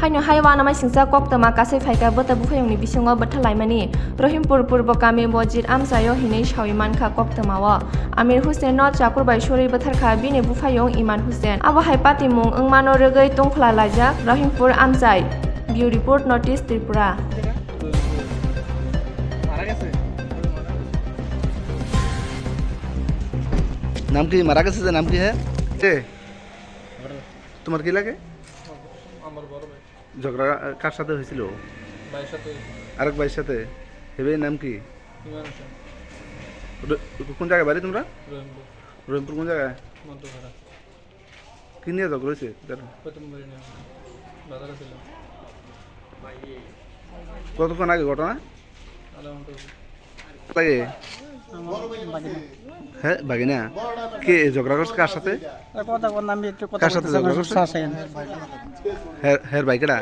Haino haiwa namai singsa koktama kasai phaika bota Buphayung ni bisingo bathalaimani Rahimpur Purba Kamio bojit amsayo hinei shawiman kha koktamawo Amir Hussein no Chakurbai Surwi Butharkha bini Buphayung Iman Hussein abo hai Patimwng wngmano rwgui tongkhla laijak Rahimpur amsai Bureau Report Notice Tripura नाम की मारा कैसे नाम की है তোমার কি লাগে আমার বড় ভাই ঝগড়া কার সাথে হয়েছিল ভাইয়ের সাথে আরেক ভাইয়ের সাথে হেবে নাম কি ইমান হোসেন কোন জায়গায় বাড়ি তোমরা রহিমপুর রহিমপুর কোন জায়গায় মধ্যখানা কি নিয়ে ঝগড়া হয়েছে প্রথমবার নিয়ে বাজারে ছিলাম কতক্ষণ আগে ঘটনা আধা ঘন্টা লাগে হ্যাঁ বাগিনা কে ঝগড়া করছে কার সাথে কথা বললাম একটু কথা কার সাথে ঝগড়া করছে বলতে হ্যাঁ বাইকেরা